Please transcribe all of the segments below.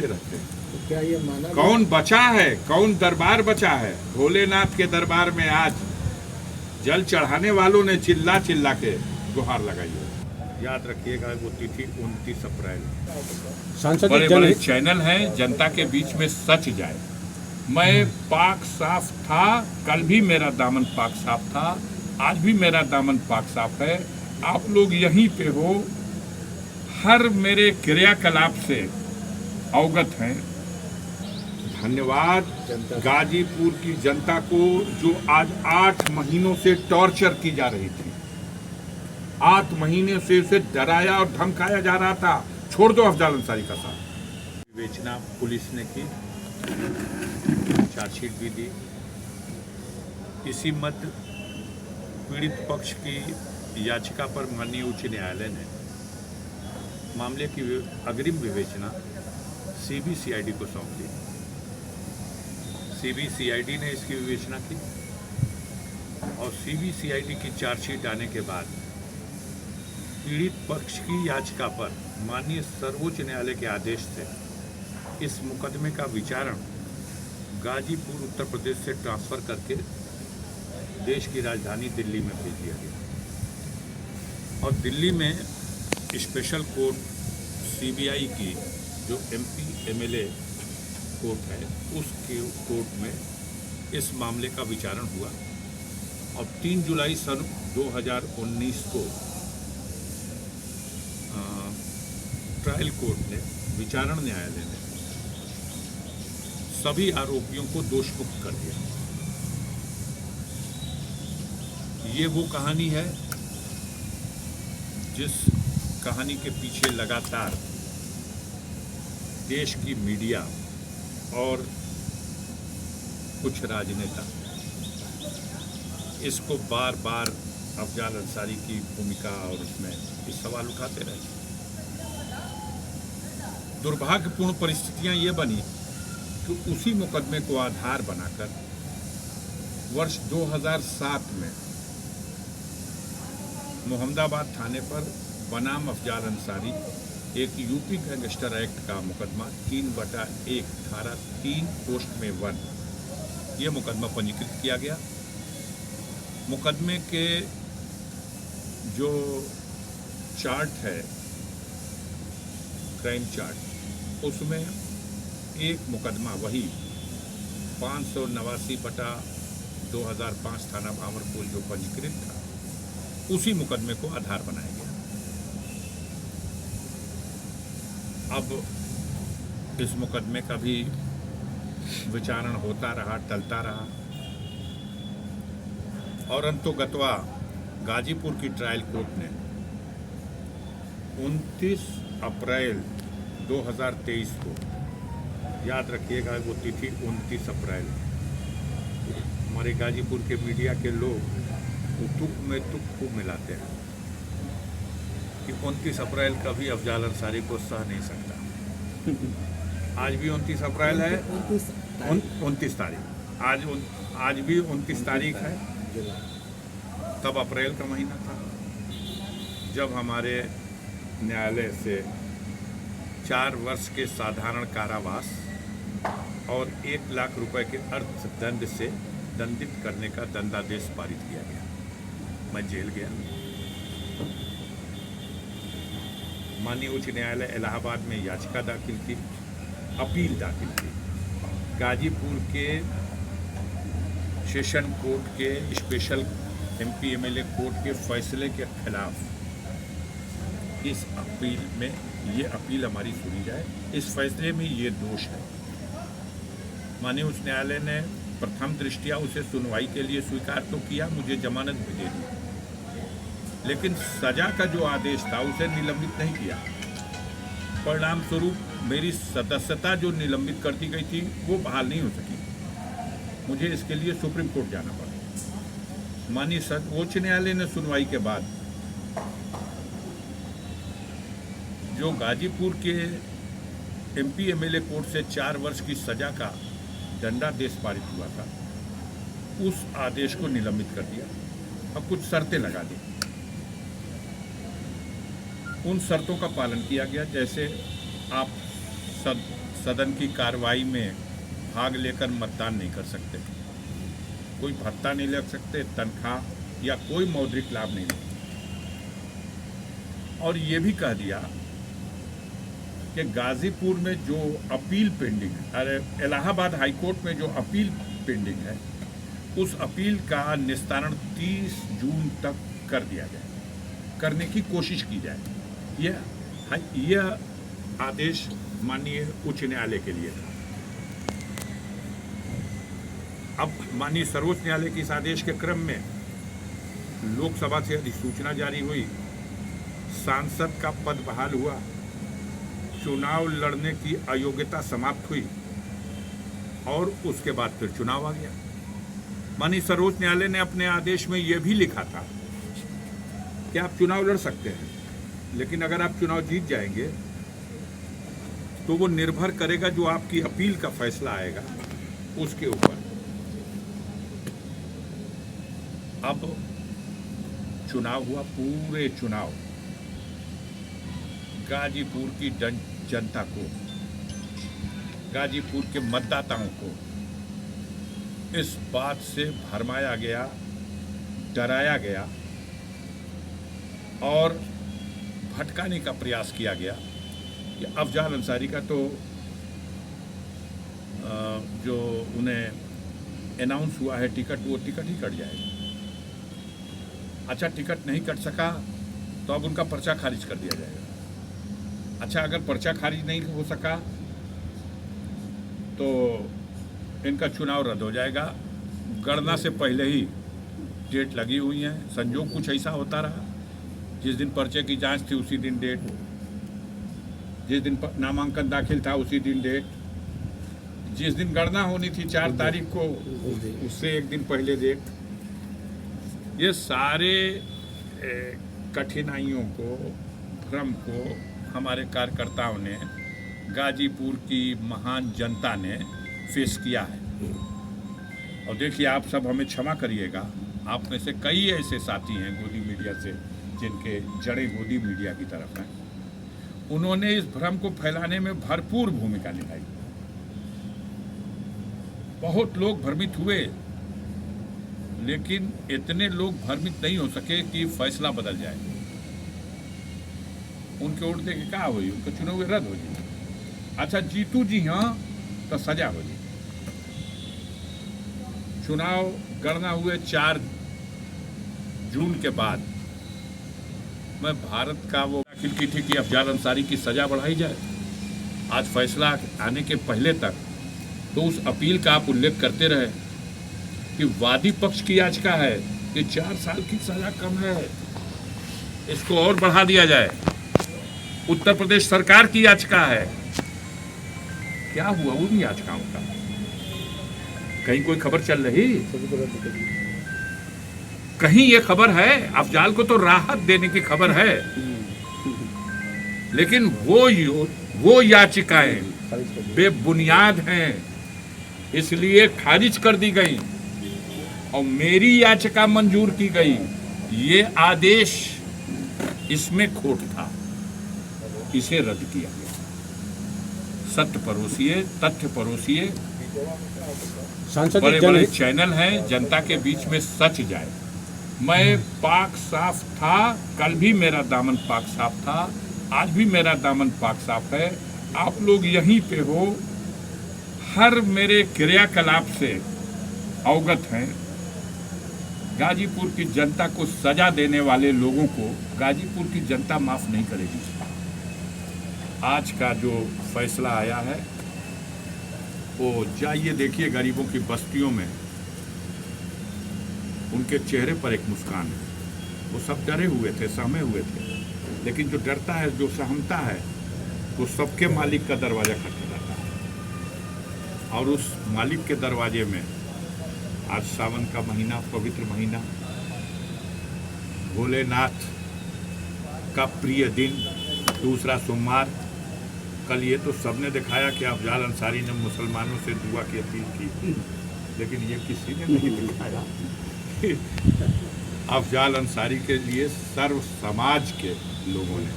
रहते हैं। तो क्या ये माना कौन बचा है, कौन दरबार बचा है? भोलेनाथ के दरबार में आज जल चढ़ाने वालों ने चिल्ला चिल्ला के गुहार लगाई है। याद रखिएगा वो तिथि 29 अप्रैल। सांसद बड़े बड़े चैनल हैं, जनता के बीच में सच जाए। मैं पाक साफ था, कल भी मेरा दामन पाक साफ था, आज भी मेरा दामन पाक साफ है। आप लोग यहीं पे हो, हर मेरे क्रियाकलाप से अवगत हैं। धन्यवाद गाजीपुर की जनता को जो आज 8 महीनों से टॉर्चर की जा रही थी। 8 महीने से उसे डराया और धमकाया जा रहा था। छोड़ दो अफजाल अंसारी का साथ। विवेचना पुलिस ने की, चार्जशीट भी दी। इसी मध्य पीड़ित पक्ष की याचिका पर माननीय उच्च न्यायालय ने मामले की अग्रिम विवेचना सीबीसीआईडी को सौंप दी। सीबीसीआईडी ने इसकी विवेचना की और सीबीसीआईडी की चार्जशीट आने के बाद पीड़ित पक्ष की याचिका पर माननीय सर्वोच्च न्यायालय के आदेश से इस मुकदमे का विचारण गाजीपुर उत्तर प्रदेश से ट्रांसफर करके देश की राजधानी दिल्ली में भेज दिया गया। और दिल्ली में स्पेशल कोर्ट सीबीआई की जो एमपी एमएलए कोर्ट है, उसके कोर्ट में इस मामले का विचारण हुआ और 3 जुलाई सन 2019 को ट्रायल कोर्ट ने, विचारण न्यायालय ने सभी आरोपियों को दोषमुक्त कर दिया। ये वो कहानी है जिस कहानी के पीछे लगातार देश की मीडिया और कुछ राजनेता इसको बार बार अफजाल अंसारी की भूमिका और इसमें इस सवाल उठाते रहे। दुर्भाग्यपूर्ण परिस्थितियां ये बनी कि उसी मुकदमे को आधार बनाकर वर्ष 2007 में मोहम्मदाबाद थाने पर बनाम अफजाल अंसारी एक यूपी गैंगस्टर एक्ट का मुकदमा 3/1 धारा 3 पोस्ट में 1 ये मुकदमा पंजीकृत किया गया। मुकदमे के जो चार्ट है, क्राइम चार्ट, उसमें एक मुकदमा वही 589/2005 थाना भावरपुर जो पंजीकृत था, उसी मुकदमे को आधार बनाया गया। अब इस मुकदमे का भी विचारण होता रहा, टलता रहा और अंतोगत्वा गाजीपुर की ट्रायल कोर्ट ने 29 अप्रैल 2023 को, याद रखिएगा वो तिथि 29 अप्रैल, हमारे गाजीपुर के मीडिया के लोग तुक में तुक खूब मिलाते हैं कि 29 अप्रैल कभी अफजाल अंसारी को सह नहीं सकता। आज भी 29 अप्रैल है, 29 तारीख, आज भी 29 तारीख है। तब अप्रैल का महीना था जब हमारे न्यायालय से 4 वर्ष के साधारण कारावास और 1 लाख रुपए के अर्थदंड से दंडित करने का दंडादेश पारित किया गया। मैं जेल गया। माननीय उच्च न्यायालय इलाहाबाद में याचिका दाखिल की, अपील दाखिल की। गाजीपुर के सेशन कोर्ट के स्पेशल एमपी एमएलए कोर्ट के फैसले के खिलाफ इस अपील में, ये अपील हमारी सुनी जाए। इस फैसले में ये दोष है। माननीय उच्च न्यायालय ने प्रथम दृष्टया उसे सुनवाई के लिए स्वीकार तो किया, मुझे जमानत भी दे दी, लेकिन सजा का जो आदेश था उसे निलंबित नहीं किया। परिणाम स्वरूप मेरी सदस्यता जो निलंबित कर दी गई थी वो बहाल नहीं हो सकी। मुझे इसके लिए सुप्रीम कोर्ट जाना पड़ा। माननीय सर्वोच्च न्यायालय ने सुनवाई के बाद जो गाजीपुर के एमपी एमएलए कोर्ट से 4 वर्ष की सजा का दंडादेश पारित हुआ था, उस आदेश को निलंबित कर दिया और कुछ शर्तें लगा दी। उन शर्तों का पालन किया गया, जैसे आप सदन की कार्रवाई में भाग लेकर मतदान नहीं कर सकते, कोई भत्ता नहीं ले सकते, तनख्वाह या कोई मौद्रिक लाभ नहीं ले। और ये भी कह दिया कि गाजीपुर में जो अपील पेंडिंग है, अरे इलाहाबाद हाईकोर्ट में जो अपील पेंडिंग है, उस अपील का निस्तारण 30 जून तक कर दिया जाए, करने की कोशिश की जाए। यह आदेश माननीय उच्च न्यायालय के लिए था। अब माननीय सर्वोच्च न्यायालय के इस आदेश के क्रम में लोकसभा से अधिसूचना जारी हुई, सांसद का पद बहाल हुआ, चुनाव लड़ने की अयोग्यता समाप्त हुई और उसके बाद फिर चुनाव आ गया। माननीय सर्वोच्च न्यायालय ने अपने आदेश में यह भी लिखा था कि आप चुनाव लड़ सकते हैं, लेकिन अगर आप चुनाव जीत जाएंगे तो वो निर्भर करेगा जो आपकी अपील का फैसला आएगा उसके ऊपर। अब चुनाव हुआ, पूरे चुनाव गाजीपुर की जनता को, गाजीपुर के मतदाताओं को इस बात से भरमाया गया, डराया गया और भटकाने का प्रयास किया गया कि अफजाल अंसारी का तो जो उन्हें अनाउंस हुआ है टिकट, वो टिकट ही कट जाएगा। अच्छा, टिकट नहीं कट सका तो अब उनका पर्चा खारिज कर दिया जाएगा। अच्छा, अगर पर्चा खारिज नहीं हो सका तो इनका चुनाव रद्द हो जाएगा। गणना से पहले ही डेट लगी हुई है। संजोग कुछ ऐसा होता रहा, जिस दिन पर्चे की जांच थी उसी दिन डेट, जिस दिन नामांकन दाखिल था उसी दिन डेट, जिस दिन गणना होनी थी 4 तारीख को उससे एक दिन पहले डेट। ये सारे कठिनाइयों को, भ्रम को हमारे कार्यकर्ताओं ने, गाजीपुर की महान जनता ने फेस किया है। और देखिए, आप सब हमें क्षमा करिएगा, आप में से कई ऐसे साथी हैं गोदी मीडिया से जिनके जड़ें गोदी मीडिया की तरफ हैं। उन्होंने इस भ्रम को फैलाने में भरपूर भूमिका निभाई। बहुत लोग भ्रमित हुए, लेकिन इतने लोग भ्रमित नहीं हो सके कि फैसला बदल जाए। उनके वोट दे के क्या हुई, उनका चुनाव रद्द हो जाए। अच्छा, जीतू जी हाँ तो सजा हो जाए। चुनाव गणना हुए 4 जून के बाद मैं भारत का वो दाखिल की थी कि अफजाल अंसारी की सजा बढ़ाई जाए। आज फैसला आने के पहले तक तो उस अपील का आप उल्लेख करते रहे कि वादी पक्ष की याचिका है कि 4 साल की सजा कम है, इसको और बढ़ा दिया जाए। उत्तर प्रदेश सरकार की याचिका है। क्या हुआ उन याचिकाओं का? कहीं कोई खबर चल रही? कहीं ये खबर है? अफजाल को तो राहत देने की खबर है, लेकिन वो याचिकाएं बेबुनियाद हैं, इसलिए खारिज कर दी गई और मेरी याचिका मंजूर की गई। ये आदेश, इसमें खोट था, इसे रद्द किया गया। सत्य परोसिए, तथ्य परोसिए। बड़े बड़े चैनल हैं, जनता के बीच में सच जाए। मैं पाक साफ था, कल भी मेरा दामन पाक साफ था, आज भी मेरा दामन पाक साफ है। आप लोग यहीं पे हो, हर मेरे क्रियाकलाप से अवगत हैं। गाजीपुर की जनता को सजा देने वाले लोगों को गाजीपुर की जनता माफ नहीं करेगी। आज का जो फैसला आया है वो जाइए देखिए गरीबों की बस्तियों में, उनके चेहरे पर एक मुस्कान है। वो सब डरे हुए थे, सहमे हुए थे, लेकिन जो डरता है, जो सहमता है, वो सबके मालिक का दरवाजा खटखटाता है। और उस मालिक के दरवाजे में आज सावन का महीना, पवित्र महीना, भोलेनाथ का प्रिय दिन, दूसरा सोमवार। कल ये तो सबने दिखाया कि अफजाल अंसारी ने मुसलमानों से दुआ की अपील की, लेकिन ये किसी ने नहीं दिखाया। अफजाल अंसारी के लिए सर्व समाज के लोगों ने,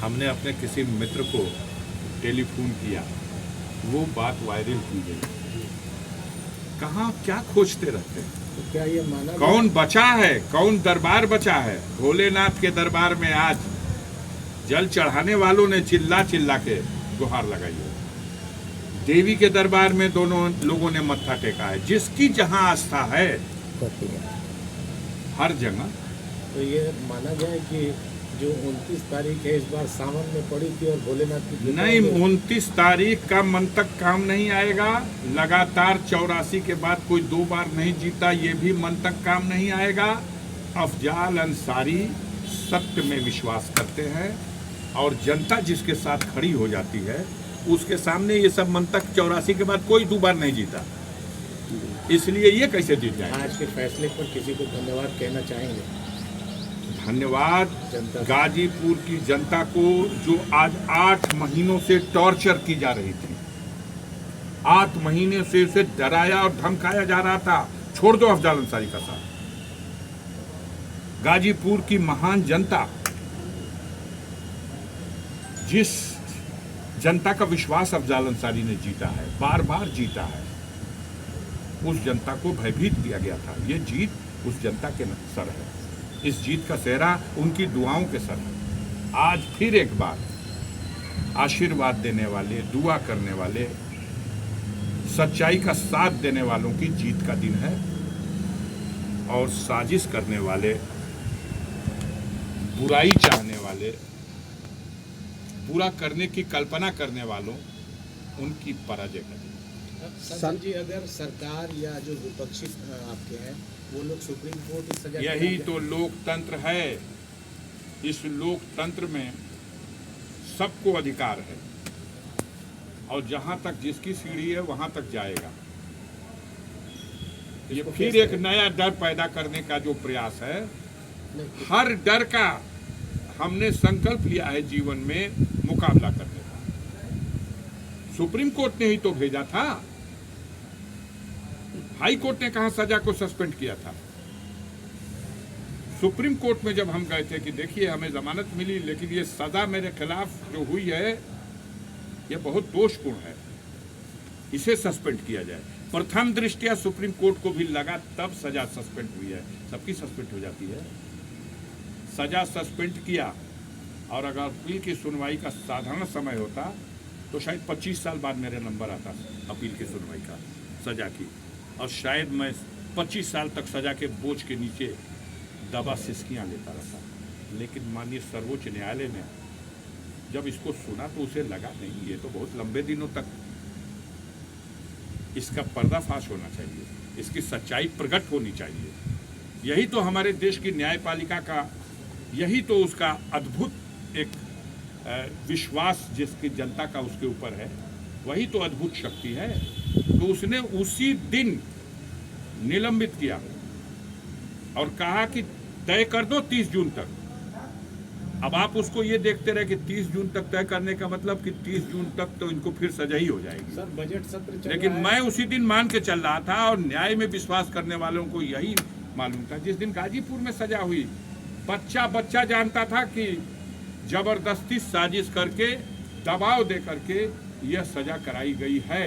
हमने अपने किसी मित्र को टेलीफोन किया, वो बात वायरल की गई। कहाँ क्या खोजते रहते हैं? तो क्या ये माना कौन बचा है, कौन दरबार बचा है? भोलेनाथ के दरबार में आज जल चढ़ाने वालों ने चिल्ला चिल्ला के गुहार लगाई है। देवी के दरबार में दोनों लोगों ने मत्था टेका है। जिसकी जहां आस्था है करती है? हर जगह। तो ये माना जाए कि जो 29 तारीख है इस बार सावन में पड़ी थी और भोलेनाथ की कृपा नहीं, में- 29 तारीख का मन तक काम नहीं आएगा। लगातार 84 के बाद कोई 2 बार नहीं जीता, ये भी मन तक काम नहीं आएगा। अफजाल अंसारी सत्य में विश्वास करते हैं और जनता जिसके साथ खड़ी हो जाती है उसके सामने ये सब मन तक 84 के बाद कोई 2 बार नहीं जीता, इसलिए ये कैसे जीत जाएगा? आज के फैसले पर किसी को धन्यवाद कहना चाहेंगे? धन्यवाद जनता से। गाजीपुर की जनता को जो आज 8 महीनों से टॉर्चर की जा रही थी। 8 महीने से उसे डराया और धमकाया जा रहा था। छोड़ दो अफजाल अंसारी का साथ। गाजीपुर की महान जनता, जिस जनता का विश्वास अफजाल अंसारी ने जीता है, बार बार जीता है, उस जनता को भयभीत किया गया था। ये जीत उस जनता के सर है। इस जीत का सेहरा उनकी दुआओं के सर है। आज फिर एक बार आशीर्वाद देने वाले, दुआ करने वाले, सच्चाई का साथ देने वालों की जीत का दिन है और साजिश करने वाले, बुराई चाहने वाले, बुरा करने की कल्पना करने वालों, उनकी पराजय का दिन। संजय जी, अगर सरकार या जो विपक्षी आपके हैं वो लोग सुप्रीम कोर्ट इस सजा यही तो लोकतंत्र है। इस लोकतंत्र में सबको अधिकार है और जहां तक जिसकी सीढ़ी है वहां तक जाएगा। ये इसको फिर कैसे एक नया डर पैदा करने का जो प्रयास है, नहीं, हर डर का हमने संकल्प लिया है जीवन में मुकाबला करने का। सुप्रीम कोर्ट ने ही तो भेजा था। हाई कोर्ट ने कहा सजा को सस्पेंड किया था। सुप्रीम कोर्ट में जब हम गए थे कि देखिए हमें जमानत मिली, लेकिन ये सजा मेरे खिलाफ जो हुई है ये बहुत दोषपूर्ण है, इसे सस्पेंड किया जाए। प्रथम दृष्टया सुप्रीम कोर्ट को भी लगा, तब सजा सस्पेंड हुई है। सबकी सस्पेंड हो जाती है। सजा सस्पेंड किया और अगर अपील की सुनवाई का साधारण समय होता तो शायद 25 साल बाद मेरे नंबर आता अपील की सुनवाई का, सजा की, और शायद मैं 25 साल तक सजा के बोझ के नीचे दबा सिसकियाँ लेता रहता। लेकिन माननीय सर्वोच्च न्यायालय ने जब इसको सुना तो उसे लगा नहीं, ये तो बहुत लंबे दिनों तक इसका पर्दाफाश होना चाहिए, इसकी सच्चाई प्रकट होनी चाहिए। यही तो हमारे देश की न्यायपालिका का, यही तो उसका अद्भुत एक विश्वास जिसकी जनता का उसके ऊपर है, वही तो अद्भुत शक्ति है। तो उसने उसी दिन निलंबित किया और कहा कि तय कर दो 30 जून तक। अब आप उसको ये देखते रहे कि 30 जून तक तय करने का मतलब कि 30 जून तक तो इनको फिर सजा ही हो जाएगी। सर बजट सत्र चल लेकिन रहा है। मैं उसी दिन मान के चल रहा था और न्याय में विश्वास करने वालों को यही मालूम था। जिस दिन गाजीपुर में सजा हुई, बच्चा जानता था कि जबरदस्ती साजिश करके, दबाव दे करके यह सजा कराई गई है।